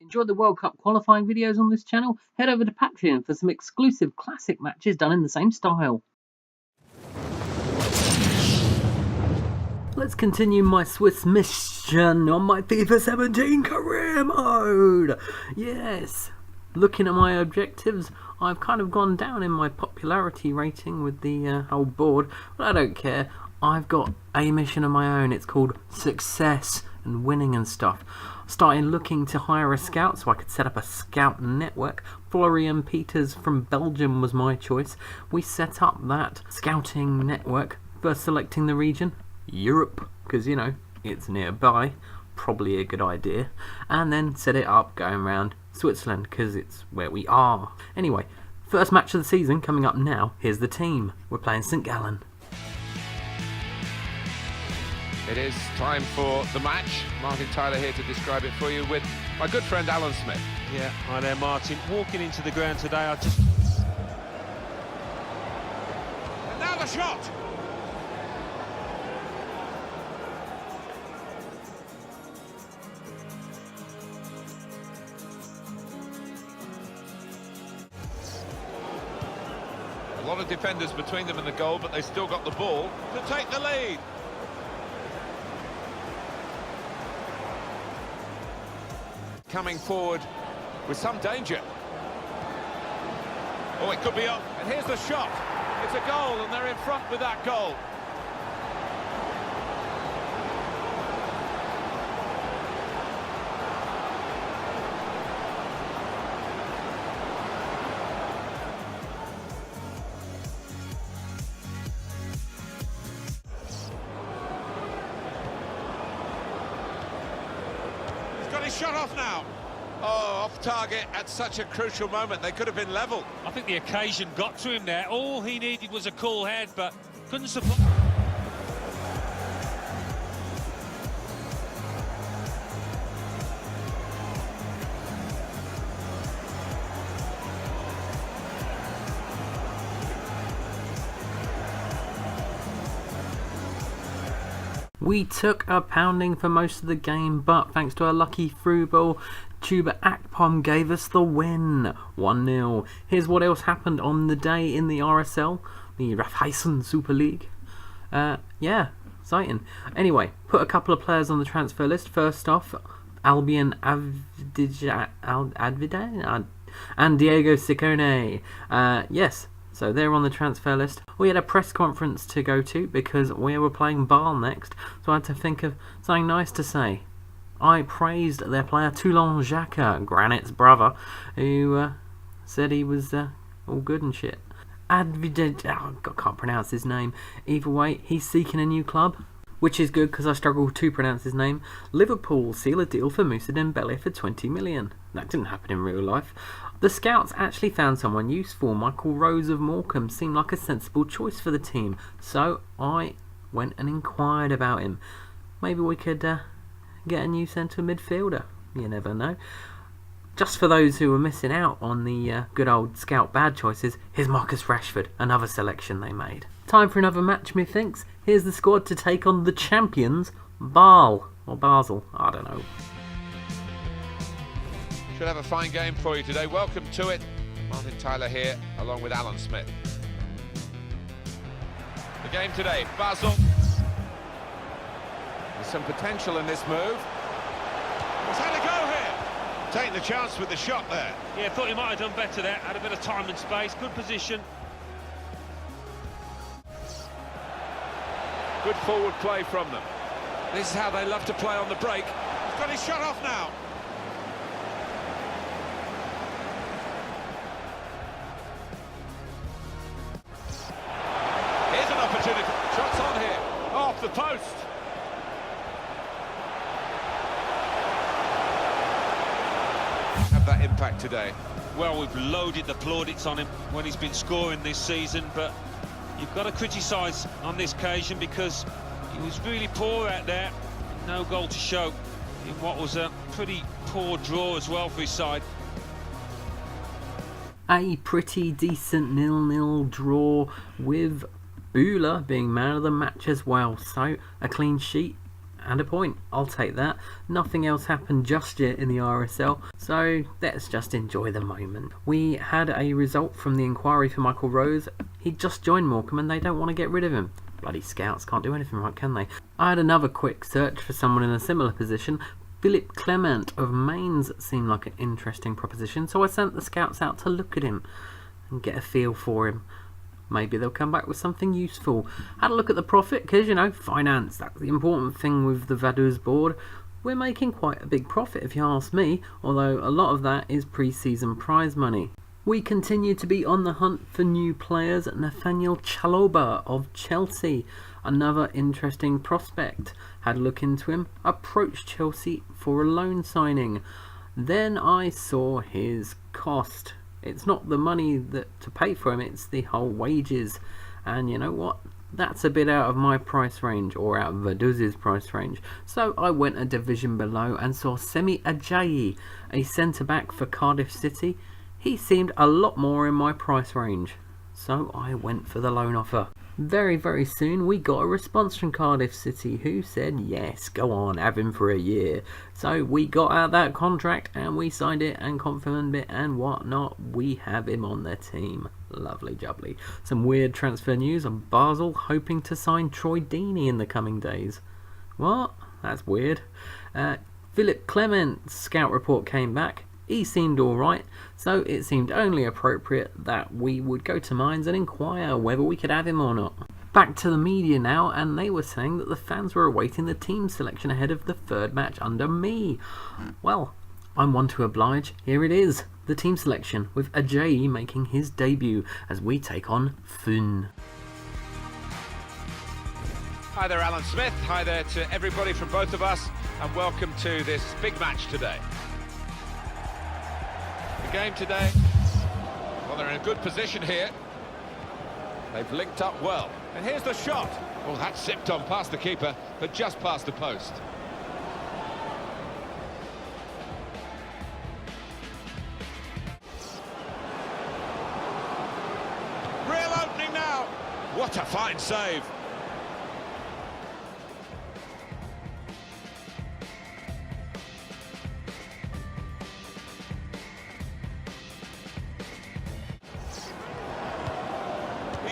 Enjoy the World Cup qualifying videos on this channel? Head over to Patreon for some exclusive classic matches done in the same style. Let's continue my Swiss mission on my FIFA 17 career mode. Yes. Looking at my objectives, I've kind of gone down in my popularity rating with the whole board, but I don't care. I've got a mission of my own. It's called Success and Winning and stuff. Started looking to hire a scout so I could set up a scout network. Florian Peters from Belgium was my choice. We set up that scouting network, first selecting the region, Europe, because you know, it's nearby, probably a good idea, and then set it up going around Switzerland because it's where we are. Anyway, first match of the season coming up now. Here's the team. We're playing St Gallen. It is time for the match. Martin Tyler here to describe it for you with my good friend Alan Smith. Yeah, hi there Martin. Walking into the ground today, I just... And now the shot! A lot of defenders between them and the goal, but they still got the ball to take the lead. Coming forward with some danger. Oh, it could be up. And here's the shot. It's a goal, and they're in front with that goal. Got his shot off now. Oh, off target at such a crucial moment. They could have been level. I think the occasion got to him there. All he needed was a cool head, but couldn't support. We took a pounding for most of the game, but thanks to a lucky through ball, Tuba Akpom gave us the win, 1-0. Here's what else happened on the day in the RSL, the Raiffeisen Super League. Yeah, exciting. Anyway, put a couple of players on the transfer list. First off, Albion Advide and Diego Ciccone. Yes. So they're on the transfer list. We had a press conference to go to because we were playing Bâle next, so I had to think of something nice to say. I praised their player Toulon Jacques, Granit's brother, who said he was all good and shit. I can't pronounce his name. Either way, he's seeking a new club, which is good because I struggle to pronounce his name. Liverpool seal a deal for Moussa Dembele for 20 million. That didn't happen in real life. The scouts actually found someone useful. Michael Rose of Morecambe seemed like a sensible choice for the team, so I went and inquired about him. Maybe we could get a new centre midfielder. You never know. Just for those who were missing out on the good old scout bad choices, here's Marcus Rashford, another selection they made. Time for another match, methinks. Here's the squad to take on the champions, Bâle, or Basel, I don't know. Should have a fine game for you today. Welcome to it. Martin Tyler here, along with Alan Smith. The game today, Basel. There's some potential in this move. He's had a go here. Taking the chance with the shot there. Yeah, thought he might have done better there. Had a bit of time and space, good position. Good forward play from them. This is how they love to play on the break. He's got his shot off now. Here's an opportunity. Shots on here. Off the post. Have that impact today. Well, we've loaded the plaudits on him when he's been scoring this season, but you've got to criticise on this occasion because he was really poor out there. No goal to show in what was a pretty poor draw as well for his side. A pretty decent 0-0 draw with Bühler being man of the match as well. So a clean sheet and a point. I'll take that. Nothing else happened just yet in the RSL, so let's just enjoy the moment. We had a result from the inquiry for Michael Rose. He just joined Morecambe and they don't want to get rid of him. Bloody scouts can't do anything right, can they? I had another quick search for someone in a similar position. Philip Clement of Mainz seemed like an interesting proposition, so I sent the scouts out to look at him and get a feel for him. Maybe they'll come back with something useful. Had a look at the profit, because, you know, finance, that's the important thing with the Vaduz board. We're making quite a big profit if you ask me, although a lot of that is pre-season prize money. We continue to be on the hunt for new players. Nathaniel Chaloba of Chelsea, another interesting prospect. Had a look into him, approached Chelsea for a loan signing. Then I saw his cost. It's not the money to pay for him, it's the whole wages. And you know what? That's a bit out of my price range, or out of Vaduz's price range. So I went a division below and saw Semi Ajayi, a centre-back for Cardiff City. He seemed a lot more in my price range. So I went for the loan offer. Very, very soon we got a response from Cardiff City who said, yes, go on, have him for a year. So we got out that contract and we signed it and confirmed it and whatnot. We have him on their team. Lovely jubbly. Some weird transfer news on Basel hoping to sign Troy Deeney in the coming days. What? That's weird. Philip Clement's scout report came back. He seemed alright, so it seemed only appropriate that we would go to Mainz and inquire whether we could have him or not. Back to the media now, and they were saying that the fans were awaiting the team selection ahead of the third match under me. Well, I'm one to oblige. Here it is, the team selection, with Ajayi making his debut as we take on Thun. Hi there, Alan Smith. Hi there to everybody from both of us, and welcome to this big match today. The game today, well, they're in a good position here. They've linked up well. And here's the shot. Well, that sipped on past the keeper, but just past the post. Real opening now. What a fine save.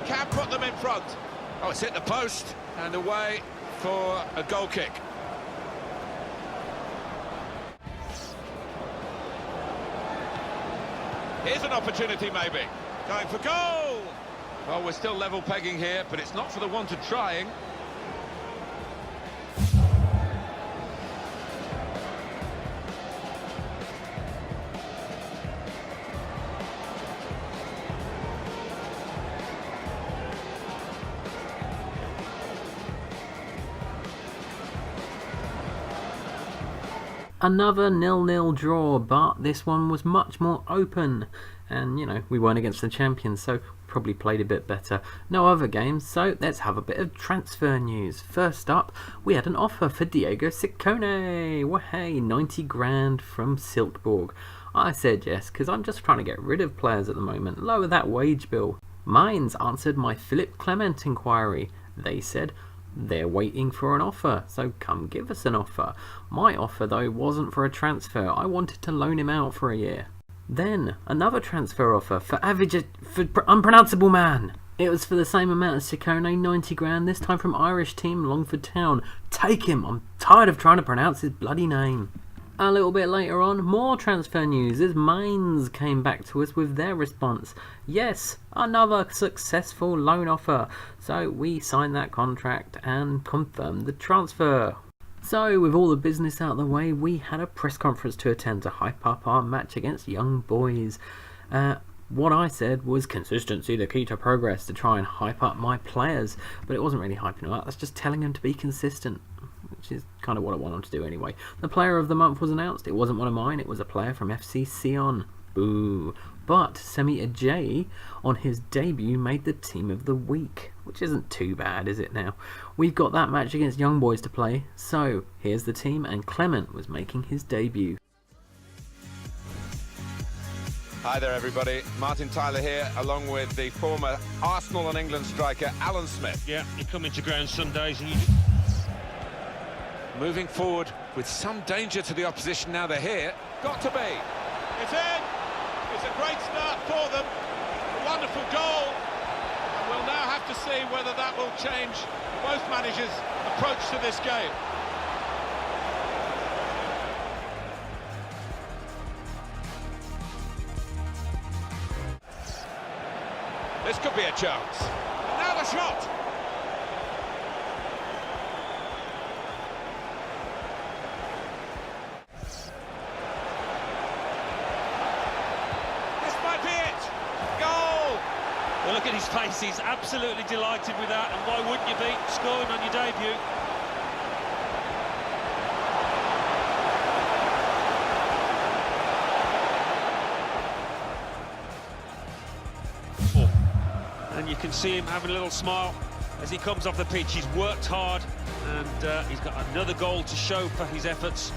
Can put them in front. Oh, it's hit the post and away for a goal kick. Here's an opportunity maybe. Going for goal! Well, we're still level pegging here, but it's not for the want of trying. Another 0-0 draw, but this one was much more open. And, you know, we weren't against the champions, so probably played a bit better. No other games, so let's have a bit of transfer news. First up, we had an offer for Diego Ciccone. Well, hey, 90 grand from Silkeborg. I said yes, because I'm just trying to get rid of players at the moment. Lower that wage bill. Mainz answered my Philip Clement inquiry. They said they're waiting for an offer, so come give us an offer. My offer, though, wasn't for a transfer. I wanted to loan him out for a year. Then, another transfer offer for unpronounceable man. It was for the same amount as Ciccone, 90 grand, this time from Irish team Longford Town. Take him, I'm tired of trying to pronounce his bloody name. A little bit later on, more transfer news as Mainz came back to us with their response. Yes, another successful loan offer. So we signed that contract and confirmed the transfer. So with all the business out of the way, we had a press conference to attend to hype up our match against Young Boys. What I said was consistency the key to progress, to try and hype up my players. But it wasn't really hyping them up, that's just telling them to be consistent, which is kind of what I want them to do anyway. The player of the month was announced. It wasn't one of mine, it was a player from FC Sion. Boo. But Semi Ajayi, on his debut, made the team of the week, which isn't too bad, is it now? We've got that match against Young Boys to play, so here's the team, and Clement was making his debut. Hi there everybody, Martin Tyler here, along with the former Arsenal and England striker Alan Smith. Yeah, you come into ground Sundays and you... moving forward with some danger to the opposition now they're here. Got to be. It's in. It's a great start for them. A wonderful goal. And we'll now have to see whether that will change both managers' approach to this game. This could be a chance. Now the shot. This might be it. Goal. Well, look at his face. He's absolutely delighted with that. And why wouldn't you be scoring on your debut? And you can see him having a little smile as he comes off the pitch. He's worked hard, and he's got another goal to show for his efforts.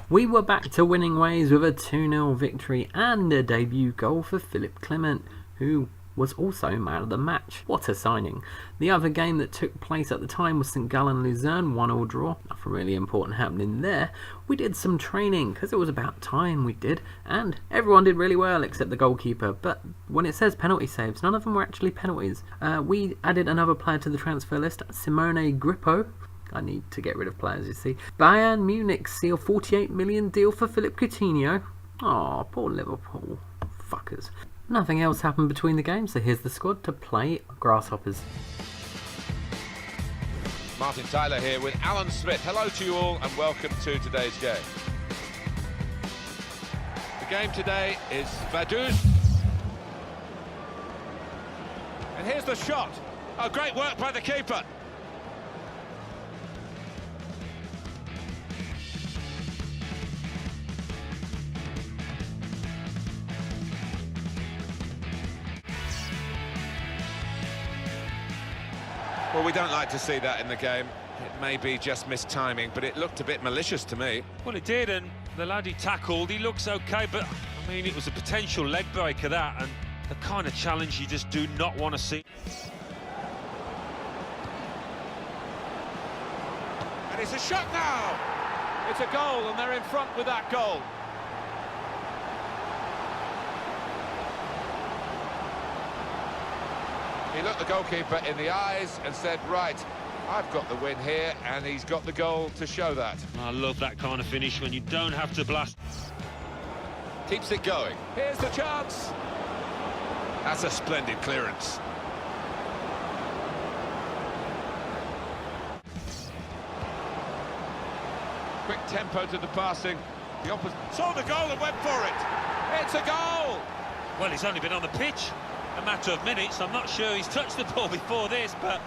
We were back to winning ways with a 2-0 victory and a debut goal for Philip Clement, who was also man of the match. What a signing. The other game that took place at the time was St Gallen Luzerne, 1-1 draw. Nothing really important happening there. We did some training because it was about time we did, and everyone did really well except the goalkeeper. But when it says penalty saves, none of them were actually penalties. We added another player to the transfer list, Simone Grippo. I need to get rid of players, you see. Bayern Munich seal 48 million deal for Philip Coutinho. Aw, poor Liverpool. Fuckers. Nothing else happened between the games, so here's the squad to play Grasshoppers. Martin Tyler here with Alan Smith. Hello to you all and welcome to today's game. The game today is Vaduz. And here's the shot. Oh, great work by the keeper. Well, we don't like to see that in the game. It may be just missed timing, but it looked a bit malicious to me. Well, it did, and the lad he tackled, he looks okay, but, I mean, it was a potential leg breaker, that, and the kind of challenge you just do not want to see. And it's a shot now. It's a goal, and they're in front with that goal. He looked the goalkeeper in the eyes and said, right, I've got the win here, and he's got the goal to show that. I love that kind of finish when you don't have to blast. Keeps it going. Here's the chance. That's a splendid clearance. Quick tempo to the passing. The opposite saw the goal and went for it. It's a goal. Well, he's only been on the pitch a matter of minutes. I'm not sure he's touched the ball before this, but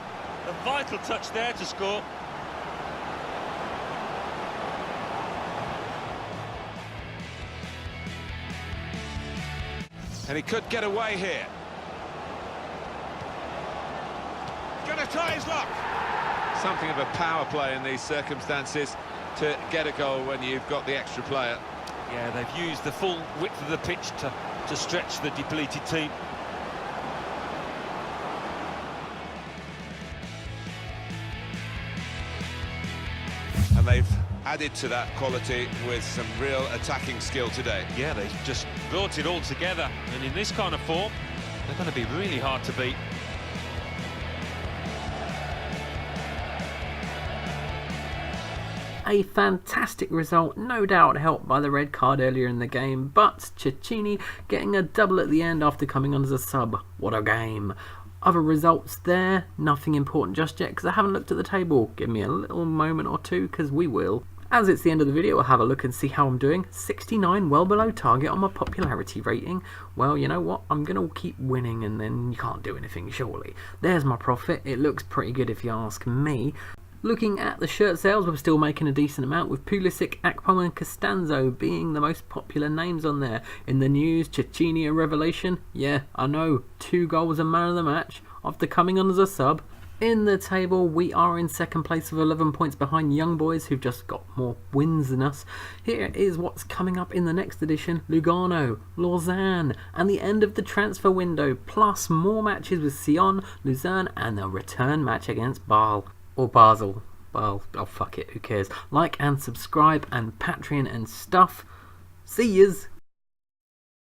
a vital touch there to score. And he could get away here. Gonna try his luck. Something of a power play in these circumstances to get a goal when you've got the extra player. Yeah, they've used the full width of the pitch to stretch the depleted team. And they've added to that quality with some real attacking skill today. Yeah, they've just brought it all together, and in this kind of form, they're going to be really hard to beat. A fantastic result, no doubt helped by the red card earlier in the game, but Cecchini getting a double at the end after coming on as a sub. What a game. Other results there, nothing important just yet because I haven't looked at the table. Give me a little moment or two because we will. As it's the end of the video, I'll have a look and see how I'm doing. 69, well below target on my popularity rating. Well, you know what? I'm going to keep winning and then you can't do anything, surely. There's my profit. It looks pretty good if you ask me. Looking at the shirt sales, we're still making a decent amount with Pulisic, Akpom and Costanzo being the most popular names on there. In the news, Cecchini a revelation. Yeah, I know, 2 goals and man of the match after coming on as a sub. In the table, we are in second place with 11 points behind Young Boys, who've just got more wins than us. Here is what's coming up in the next edition: Lugano, Lausanne, and the end of the transfer window, plus more matches with Sion, Luzerne, and a return match against Basel. Or Basel. Oh fuck it, who cares? Like and subscribe and Patreon and stuff. See yous!